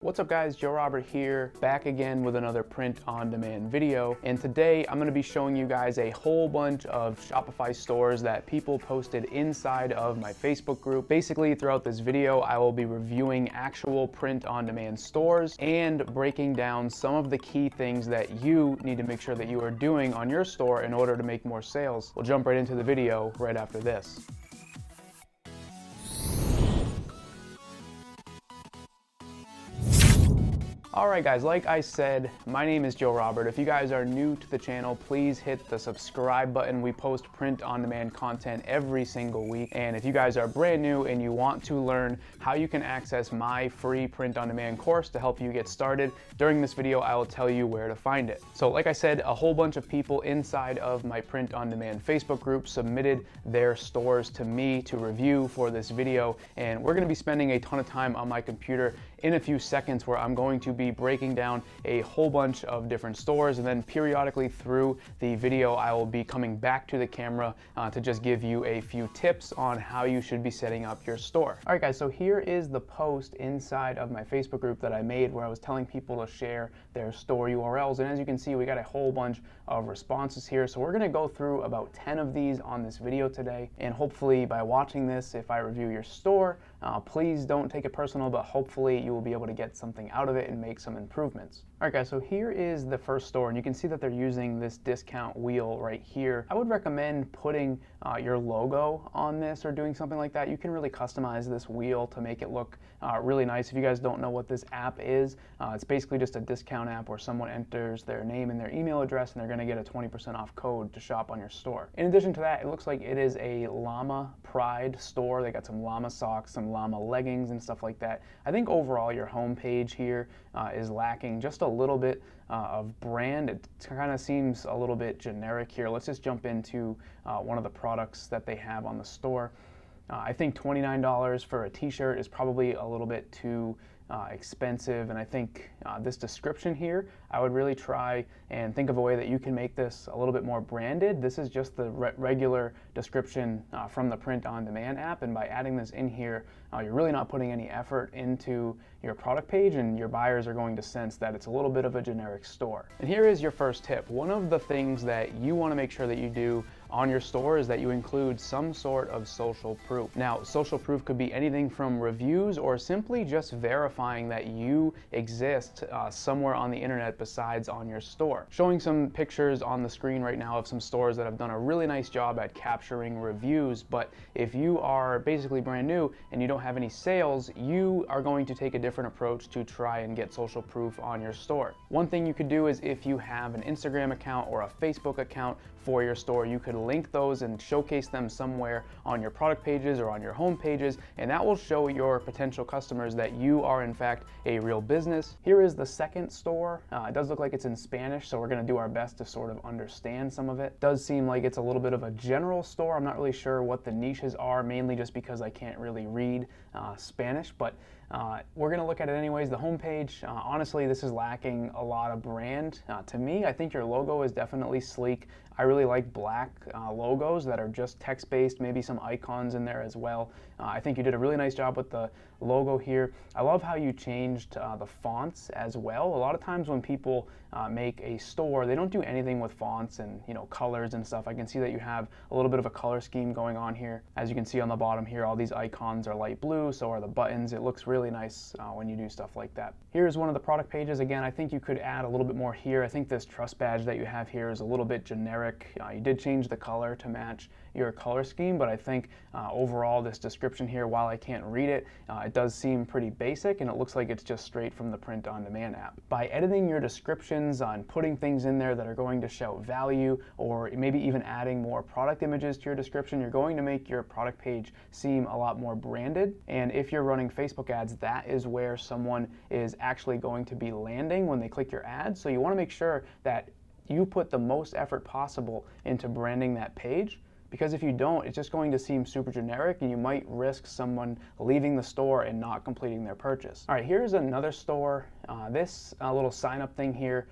What's up guys, Joe Robert here, back again with another print-on-demand video. And today I'm gonna be showing you guys a whole bunch of Shopify stores that people posted inside of my Facebook group. Basically, throughout this video, I will be reviewing actual print-on-demand stores and breaking down some of the key things that you need to make sure that you are doing on your store in order to make more sales. We'll jump right into the video right after this. Alright guys, like I said, my name is Joe Robert. If you guys are new to the channel, please hit the subscribe button. We post print-on-demand content every single week. And if you guys are brand new and you want to learn how you can access my free print-on-demand course to help you get started, during this video I will tell you where to find it. So like I said, a whole bunch of people inside of my print-on-demand Facebook group submitted their stores to me to review for this video. And we're going to be spending a ton of time on my computer in a few seconds where I'm going to be breaking down a whole bunch of different stores, and then periodically through the video I will be coming back to the camera to just give you a few tips on how you should be setting up your store. Alright guys, so here is the post inside of my Facebook group that I made where I was telling people to share their store URLs, and as you can see we got a whole bunch of responses here. So we're going to go through about 10 of these on this video today, and hopefully by watching this, if I review your store, please don't take it personal, but hopefully you will be able to get something out of it and make some improvements. Alright guys, so here is the first store, and you can see that they're using this discount wheel right here. I would recommend putting your logo on this or doing something like that. You can really customize this wheel to make it look really nice. If you guys don't know what this app is, it's basically just a discount app where someone enters their name and their email address and they're going to get a 20% off code to shop on your store. In addition to that, it looks like it is a llama pride store. They got some llama socks, some llama leggings and stuff like that. I think overall your homepage here is lacking just a little bit of brand. It kind of seems a little bit generic here. Let's just jump into one of the products that they have on the store. I think $29 for a t-shirt is probably a little bit too expensive, and I think this description here, I would really try and think of a way that you can make this a little bit more branded. This is just the regular description from the print-on-demand app, and by adding this in here, you're really not putting any effort into your product page, and your buyers are going to sense that it's a little bit of a generic store. And here is your first tip. One of the things that you want to make sure that you do on your store is that you include some sort of social proof. Now, social proof could be anything from reviews or simply just verifying that you exist somewhere on the internet besides on your store. Showing some pictures on the screen right now of some stores that have done a really nice job at capturing reviews, but if you are basically brand new and you don't have any sales, you are going to take a different approach to try and get social proof on your store. One thing you could do is if you have an Instagram account or a Facebook account for your store, you could link those and showcase them somewhere on your product pages or on your home pages, and that will show your potential customers that you are in fact a real business. Here is the second store. It does look like it's in Spanish, so we're going to do our best to sort of understand some of it. It does seem like it's a little bit of a general store. I'm not really sure what the niches are, mainly just because I can't really read Spanish, but we're going to look at it anyways. The homepage, honestly, this is lacking a lot of brand. To me, I think your logo is definitely sleek. I really like black logos that are just text-based, maybe some icons in there as well. I think you did a really nice job with the logo here. I love how you changed the fonts as well. A lot of times when people make a store, they don't do anything with fonts and colors and stuff. I can see that you have a little bit of a color scheme going on here. As you can see on the bottom here, all these icons are light blue, so are the buttons. It looks really nice when you do stuff like that. Here's one of the product pages. Again, I think you could add a little bit more here. I think this trust badge that you have here is a little bit generic. You did change the color to match your color scheme, but I think overall this description here, while I can't read it, it does seem pretty basic, and it looks like it's just straight from the print-on-demand app. By editing your descriptions and putting things in there that are going to show value, or maybe even adding more product images to your description, you're going to make your product page seem a lot more branded. And if you're running Facebook ads, that is where someone is actually going to be landing when they click your ad. So you want to make sure that you put the most effort possible into branding that page, because if you don't, it's just going to seem super generic and you might risk someone leaving the store and not completing their purchase. All right, here's another store. This little sign up thing here,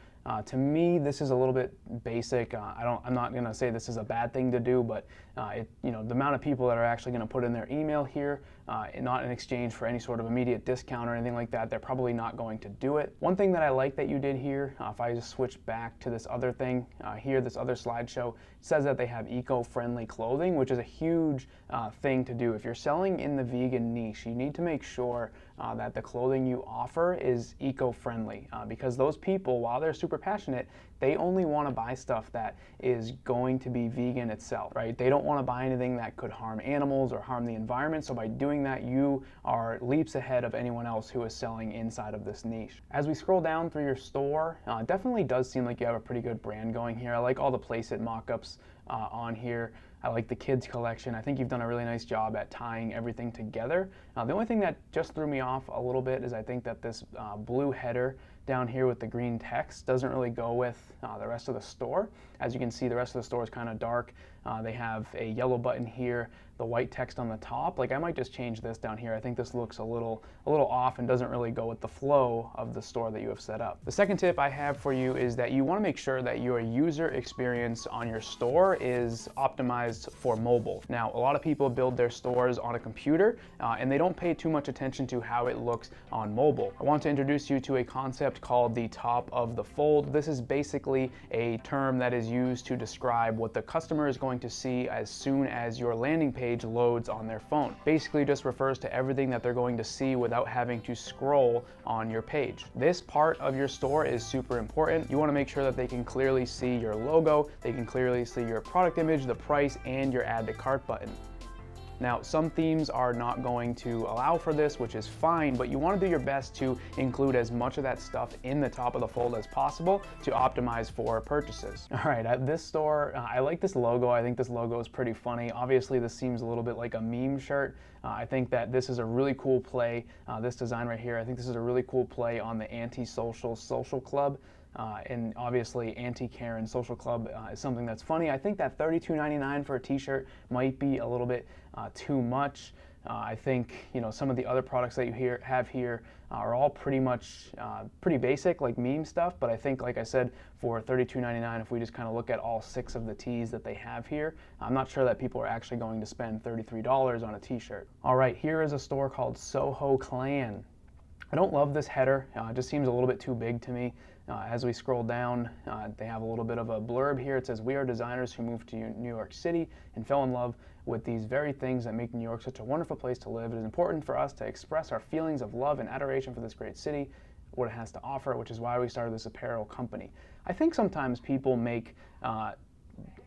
to me, this is a little bit basic. I'm not gonna say this is a bad thing to do, but the amount of people that are actually gonna put in their email here not in exchange for any sort of immediate discount or anything like that, they're probably not going to do it. One thing that I like that you did here, if I just switch back to this other thing here, this other slideshow, says that they have eco-friendly clothing, which is a huge thing to do. If you're selling in the vegan niche, you need to make sure that the clothing you offer is eco-friendly, because those people, while they're super passionate, they only want to buy stuff that is going to be vegan itself, right? They don't want to buy anything that could harm animals or harm the environment. So by doing that, you are leaps ahead of anyone else who is selling inside of this niche. As we scroll down through your store, it definitely does seem like you have a pretty good brand going here. I like all the place it mockups on here. I like the kids collection. I think you've done a really nice job at tying everything together. The only thing that just threw me off a little bit is I think that this blue header down here with the green text doesn't really go with the rest of the store. As you can see, the rest of the store is kind of dark. They have a yellow button here, the white text on the top. Like, I might just change this down here. I think this looks a little off and doesn't really go with the flow of the store that you have set up. The second tip I have for you is that you want to make sure that your user experience on your store is optimized for mobile. Now, a lot of people build their stores on a computer and they don't pay too much attention to how it looks on mobile. I want to introduce you to a concept called the top of the fold. This is basically a term that is used to describe what the customer is going to see as soon as your landing page loads on their phone. Basically just refers to everything that they're going to see without having to scroll on your page. This part of your store is super important. You want to make sure that they can clearly see your logo, they can clearly see your product image, the price, and your add to cart button. Now, some themes are not going to allow for this, which is fine, but you want to do your best to include as much of that stuff in the top of the fold as possible to optimize for purchases. All right, at this store, I like this logo. I think this logo is pretty funny. Obviously, this seems a little bit like a meme shirt. I think that this is a really cool play, this design right here. I think this is a really cool play on the anti-social social club. And obviously anti-Karen social club is something that's funny. I think that $32.99 for a t-shirt might be a little bit too much. I think, you know, some of the other products that you have here are all pretty much pretty basic, like meme stuff, but I think, like I said, for $32.99, if we just kind of look at all 6 of the tees that they have here, I'm not sure that people are actually going to spend $33 on a t-shirt. All right, here is a store called Soho Clan. I don't love this header. It just seems a little bit too big to me. As we scroll down, they have a little bit of a blurb here. It says, "We are designers who moved to New York City and fell in love with these very things that make New York such a wonderful place to live. It is important for us to express our feelings of love and adoration for this great city, what it has to offer, which is why we started this apparel company." I think sometimes people make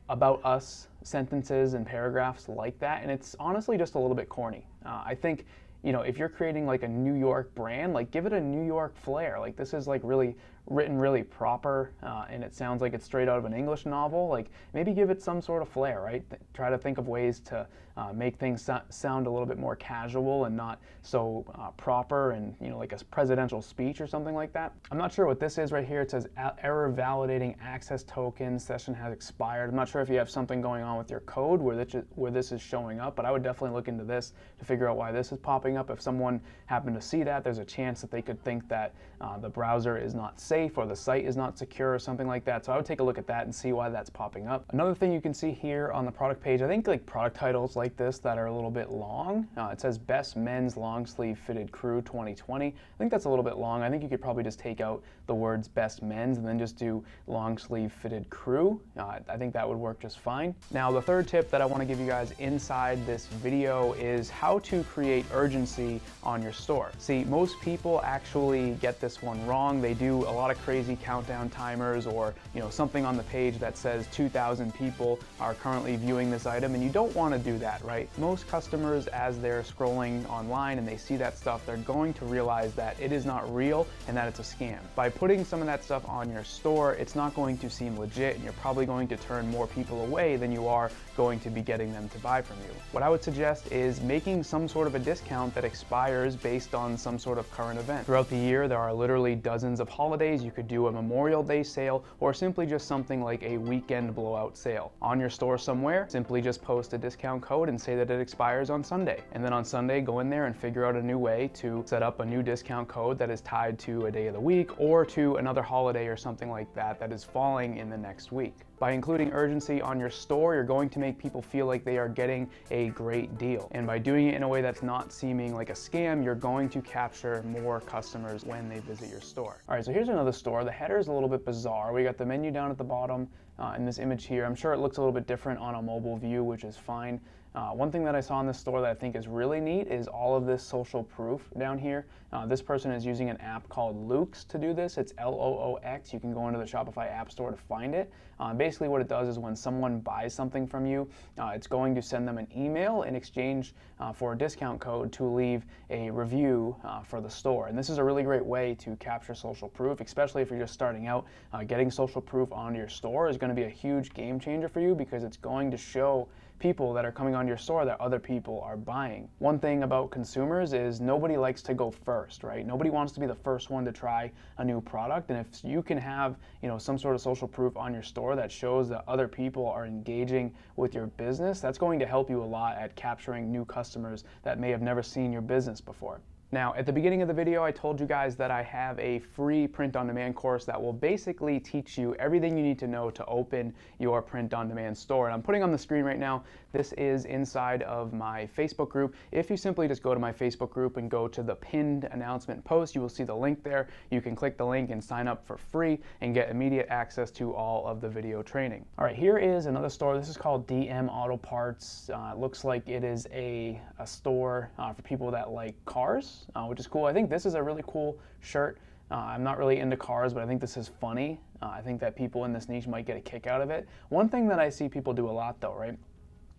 about us sentences and paragraphs like that, and it's honestly just a little bit corny. I think, you know, if you're creating like a New York brand, like give it a New York flair. Like, this is like really written really proper, and it sounds like it's straight out of an English novel. Like, maybe give it some sort of flair, right? Try to think of ways to make things sound a little bit more casual and not so proper and, you know, like a presidential speech or something like that. I'm not sure what this is right here. It says error validating access token, session has expired. I'm not sure if you have something going on with your code where this is showing up, but I would definitely look into this to figure out why this is popping up. If someone happened to see that, there's a chance that they could think that the browser is not safe or the site is not secure or something like that. So I would take a look at that and see why that's popping up. Another thing you can see here on the product page, I think like product titles like this that are a little bit long. It says Best Men's Long Sleeve Fitted Crew 2020. I think that's a little bit long. I think you could probably just take out the words Best Men's and then just do Long Sleeve Fitted Crew. I think that would work just fine. Now, the third tip that I want to give you guys inside this video is how to create urgency on your store. See, most people actually get this one wrong. They do a lot of crazy countdown timers, or, you know, something on the page that says 2,000 people are currently viewing this item, and you don't want to do that, right? Most customers, as they're scrolling online and they see that stuff, they're going to realize that it is not real and that it's a scam. By putting some of that stuff on your store, it's not going to seem legit, and you're probably going to turn more people away than you are going to be getting them to buy from you. What I would suggest is making some sort of a discount discount that expires based on some sort of current event. Throughout the year, there are literally dozens of holidays. You could do a Memorial Day sale or simply just something like a weekend blowout sale. On your store somewhere, simply just post a discount code and say that it expires on Sunday. And then on Sunday, go in there and figure out a new way to set up a new discount code that is tied to a day of the week or to another holiday or something like that that is falling in the next week. By including urgency on your store, you're going to make people feel like they are getting a great deal. And by doing it in a way that's not seeming like a scam, you're going to capture more customers when they visit your store. All right, so here's another store. The header is a little bit bizarre. We got the menu down at the bottom in this image here. I'm sure it looks a little bit different on a mobile view, which is fine. One thing that I saw in this store that I think is really neat is all of this social proof down here. This person is using an app called Loox to do this. It's Loox. You can go into the Shopify app store to find it. Basically what it does is when someone buys something from you, it's going to send them an email in exchange for a discount code to leave a review for the store. And this is a really great way to capture social proof, especially if you're just starting out. Getting social proof onto your store is going to be a huge game changer for you because it's going to show people that are coming on your store that other people are buying. One thing about consumers is nobody likes to go first, right? Nobody wants to be the first one to try a new product. And if you can have, some sort of social proof on your store that shows that other people are engaging with your business, that's going to help you a lot at capturing new customers that may have never seen your business before. Now, at the beginning of the video, I told you guys that I have a free print-on-demand course that will basically teach you everything you need to know to open your print-on-demand store. And I'm putting on the screen right now, this is inside of my Facebook group. If you simply just go to my Facebook group and go to the pinned announcement post, you will see the link there. You can click the link and sign up for free and get immediate access to all of the video training. All right, here is another store. This is called DM Auto Parts. It looks like it is a store for people that like cars. Which is cool. I think this is a really cool shirt. I'm not really into cars, but I think this is funny. I think that people in this niche might get a kick out of it. One thing that I see people do a lot though, right,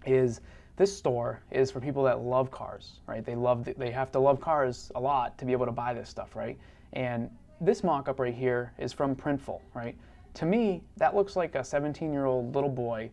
is this store is for people that love cars, right? They have to love cars a lot to be able to buy this stuff, right? And this mock-up right here is from Printful, right? To me, that looks like a 17-year-old little boy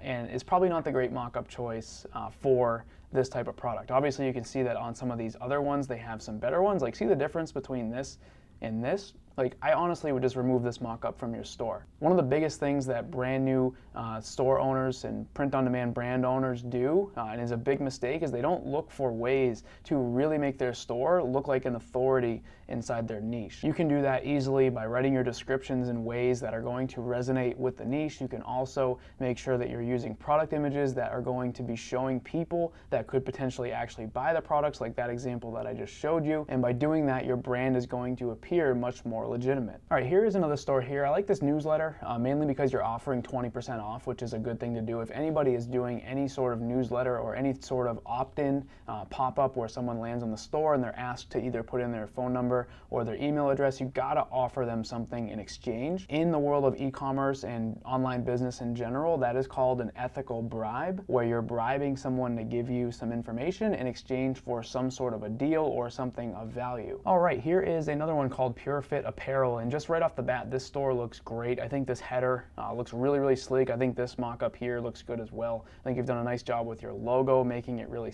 and it's probably not the great mock-up choice for this type of product. Obviously, you can see that on some of these other ones, they have some better ones. Like, see the difference between this and this? Like, I honestly would just remove this mock-up from your store. One of the biggest things that brand new store owners and print-on-demand brand owners do, and is a big mistake, is they don't look for ways to really make their store look like an authority inside their niche. You can do that easily by writing your descriptions in ways that are going to resonate with the niche. You can also make sure that you're using product images that are going to be showing people that could potentially actually buy the products, like that example that I just showed you. And by doing that, your brand is going to appear much more legitimate. All right, here is another store here. I like this newsletter, mainly because you're offering 20% off, which is a good thing to do. If anybody is doing any sort of newsletter or any sort of opt-in pop-up where someone lands on the store and they're asked to either put in their phone number or their email address, you gotta offer them something in exchange. In the world of e-commerce and online business in general, that is called an ethical bribe, where you're bribing someone to give you some information in exchange for some sort of a deal or something of value. All right, here is another one called PureFit Apparel, and just right off the bat, this store looks great. I think this header looks really, really sleek. I think this mock-up here looks good as well. I think you've done a nice job with your logo, making it really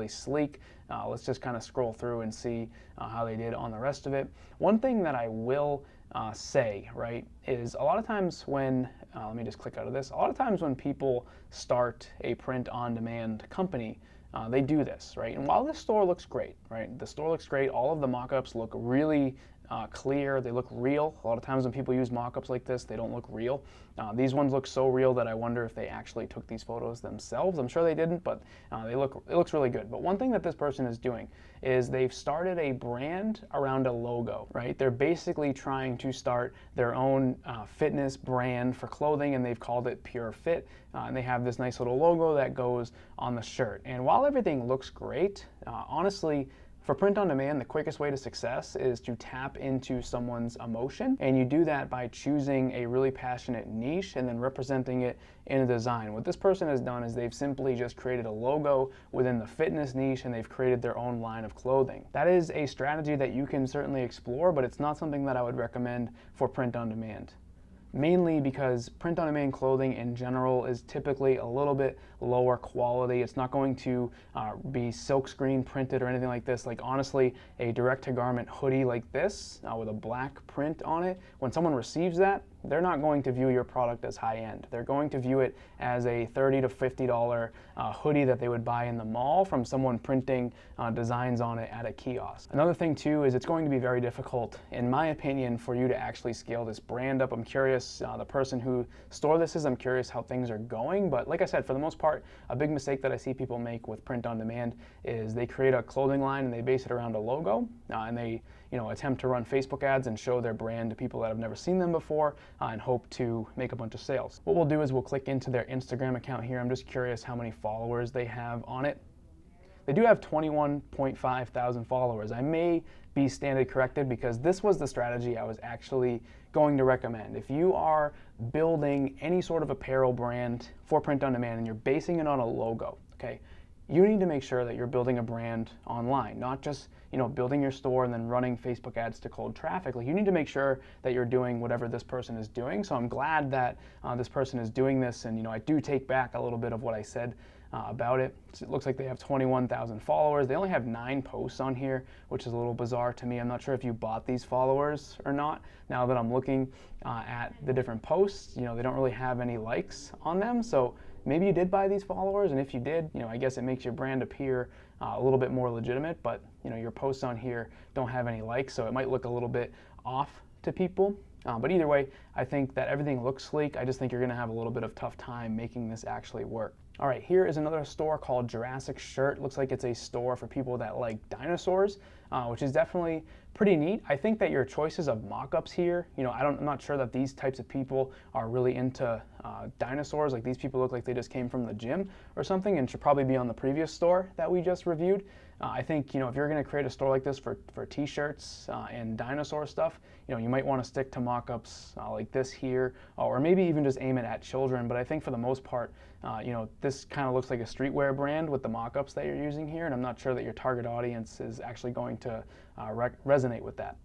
sleek. Let's just kind of scroll through and see how they did on the rest of it. One thing that I will say, right, is a lot of times when, let me just click out of this, a lot of times when people start a print-on-demand company, they do this, right? And while this store looks great, right, the store looks great, all of the mock-ups look really clear, they look real. A lot of times when people use mock-ups like this, they don't look real. These ones look so real that I wonder if they actually took these photos themselves. I'm sure they didn't, but it looks really good. But one thing that this person is doing is they've started a brand around a logo, right? They're basically trying to start their own fitness brand for clothing, and they've called it PureFit. And they have this nice little logo that goes on the shirt. And while everything looks great, honestly, for print on demand, the quickest way to success is to tap into someone's emotion, and you do that by choosing a really passionate niche and then representing it in a design. What this person has done is they've simply just created a logo within the fitness niche, and they've created their own line of clothing. That is a strategy that you can certainly explore, but it's not something that I would recommend for print on demand. mainly because print-on-demand clothing in general is typically a little bit lower quality. It's not going to be silkscreen printed or anything like this. Like honestly, a direct-to-garment hoodie like this with a black print on it, when someone receives that, they're not going to view your product as high-end. They're going to view it as a $30 to $50 hoodie that they would buy in the mall from someone printing designs on it at a kiosk. Another thing too is it's going to be very difficult, in my opinion, for you to actually scale this brand up. I'm curious, the person who store this is, I'm curious how things are going, but like I said, for the most part, a big mistake that I see people make with print on demand is they create a clothing line and they base it around a logo, and they attempt to run Facebook ads and show their brand to people that have never seen them before and hope to make a bunch of sales. What we'll do is we'll click into their Instagram account here. I'm just curious how many followers they have on it. They do have 21.5 thousand followers. I may be standard corrected because this was the strategy I was actually going to recommend. If you are building any sort of apparel brand for print on demand and you're basing it on a logo, okay, you need to make sure that you're building a brand online, not just building your store and then running Facebook ads to cold traffic. Like, you need to make sure that you're doing whatever this person is doing. So I'm glad that this person is doing this, and I do take back a little bit of what I said about it. So it looks like they have 21,000 followers. They only have 9 posts on here, which is a little bizarre to me. I'm not sure if you bought these followers or not. Now that I'm looking at the different posts, they don't really have any likes on them. So maybe you did buy these followers, and if you did, I guess it makes your brand appear a little bit more legitimate, but your posts on here don't have any likes, so it might look a little bit off to people. But either way, I think that everything looks sleek. I just think you're gonna have a little bit of tough time making this actually work. All right, here is another store called Jurassic Shirt. Looks like it's a store for people that like dinosaurs, which is definitely pretty neat. I think that your choices of mock-ups here, I'm not sure that these types of people are really into dinosaurs. Like, these people look like they just came from the gym or something and should probably be on the previous store that we just reviewed. I think, if you're gonna create a store like this for t-shirts and dinosaur stuff, you might wanna stick to mock-ups like this here, or maybe even just aim it at children. But I think for the most part, this kind of looks like a streetwear brand with the mock-ups that you're using here, and I'm not sure that your target audience is actually going to resonate with that.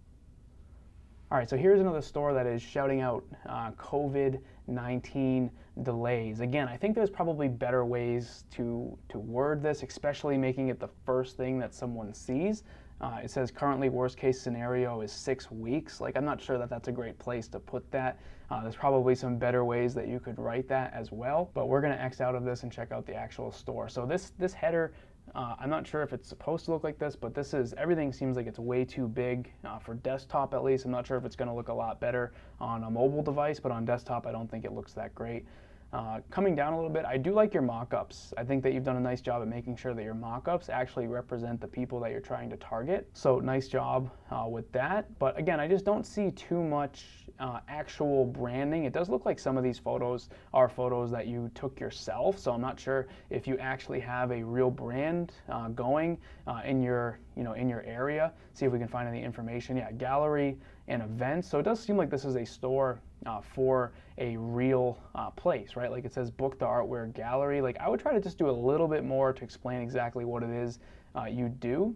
All right, so here's another store that is shouting out COVID-19 delays. Again, I think there's probably better ways to word this, especially making it the first thing that someone sees. It says currently worst case scenario is 6 weeks. Like, I'm not sure that that's a great place to put that. There's probably some better ways that you could write that as well, but we're gonna X out of this and check out the actual store. So this header, I'm not sure if it's supposed to look like this, but everything seems like it's way too big for desktop at least. I'm not sure if it's gonna look a lot better on a mobile device, but on desktop I don't think it looks that great. Coming down a little bit, I do like your mock-ups. I think that you've done a nice job at making sure that your mock-ups actually represent the people that you're trying to target. So nice job with that. But again, I just don't see too much actual branding. It does look like some of these photos are photos that you took yourself. So I'm not sure if you actually have a real brand going in your area. See if we can find any information. Yeah, gallery and events. So it does seem like this is a store for a real place, right? Like, it says book the artware gallery. Like, I would try to just do a little bit more to explain exactly what it is you do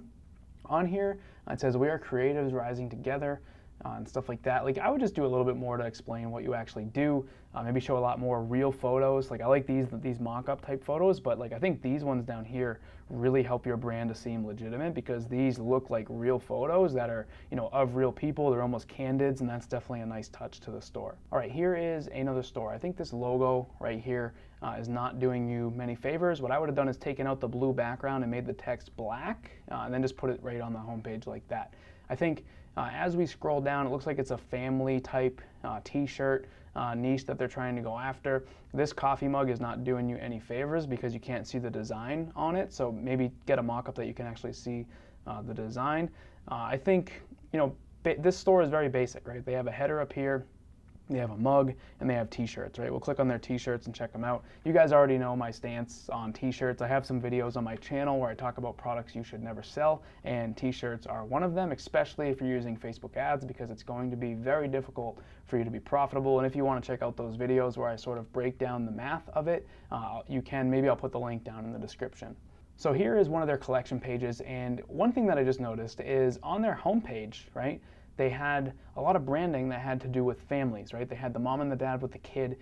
on here. It says we are creatives rising together and stuff like that. Like, I would just do a little bit more to explain what you actually do. Maybe show a lot more real photos. Like, I like these mock-up type photos, but like, I think these ones down here really help your brand to seem legitimate, because these look like real photos that are, of real people. They're almost candids, and that's definitely a nice touch to the store. All right, here is another store. I think this logo right here is not doing you many favors. What I would have done is taken out the blue background and made the text black, and then just put it right on the homepage like that. I think as we scroll down, it looks like it's a family type t-shirt niche that they're trying to go after. This coffee mug is not doing you any favors because you can't see the design on it. So maybe get a mock-up that you can actually see the design. I think, this store is very basic, right? They have a header up here, they have a mug, and they have t-shirts, right? We'll click on their t-shirts and check them out. You guys already know my stance on t-shirts. I have some videos on my channel where I talk about products you should never sell, and t-shirts are one of them, especially if you're using Facebook ads, because it's going to be very difficult for you to be profitable. And if you want to check out those videos where I sort of break down the math of it, you can. Maybe I'll put the link down in the description. So here is one of their collection pages, and one thing that I just noticed is on their homepage, right, they had a lot of branding that had to do with families, right? They had the mom and the dad with the kid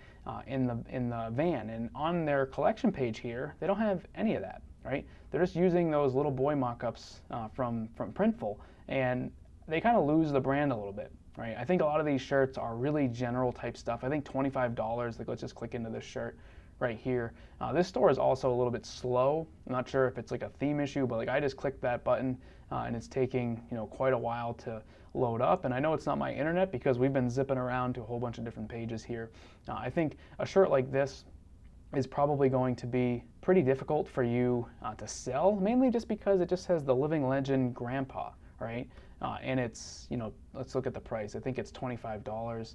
in the van, and on their collection page here, they don't have any of that, right? They're just using those little boy mock-ups from Printful, and they kind of lose the brand a little bit, right? I think a lot of these shirts are really general type stuff. I think $25, like let's just click into this shirt right here. This store is also a little bit slow. I'm not sure if it's like a theme issue, but like I just clicked that button and it's taking, you know, quite a while to load up. And I know it's not my internet because we've been zipping around to a whole bunch of different pages here. I think a shirt like this is probably going to be pretty difficult for you to sell, mainly just because it just has the living legend grandpa, right? And it's, you know, let's look at the price. I think it's $25.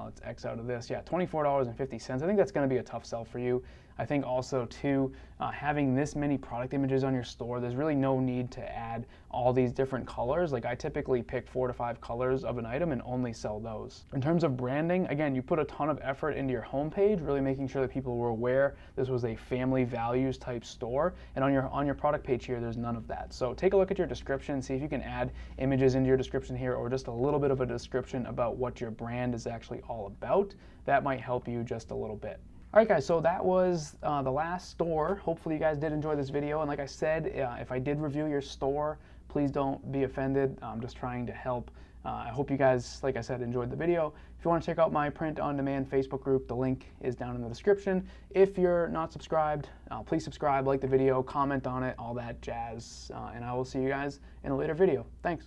Let's X out of this. Yeah, $24.50. I think that's going to be a tough sell for you. I think also too, having this many product images on your store, there's really no need to add all these different colors. Like I typically pick 4 to 5 colors of an item and only sell those. In terms of branding, again, you put a ton of effort into your homepage, really making sure that people were aware this was a family values type store. And on your product page here, there's none of that. So take a look at your description, see if you can add images into your description here, or just a little bit of a description about what your brand is actually all about. That might help you just a little bit. All right, guys, so that was the last store. Hopefully you guys did enjoy this video. And like I said, if I did review your store, please don't be offended. I'm just trying to help. I hope you guys, like I said, enjoyed the video. If you want to check out my print on demand Facebook group, the link is down in the description. If you're not subscribed, please subscribe, like the video, comment on it, all that jazz. And I will see you guys in a later video. Thanks.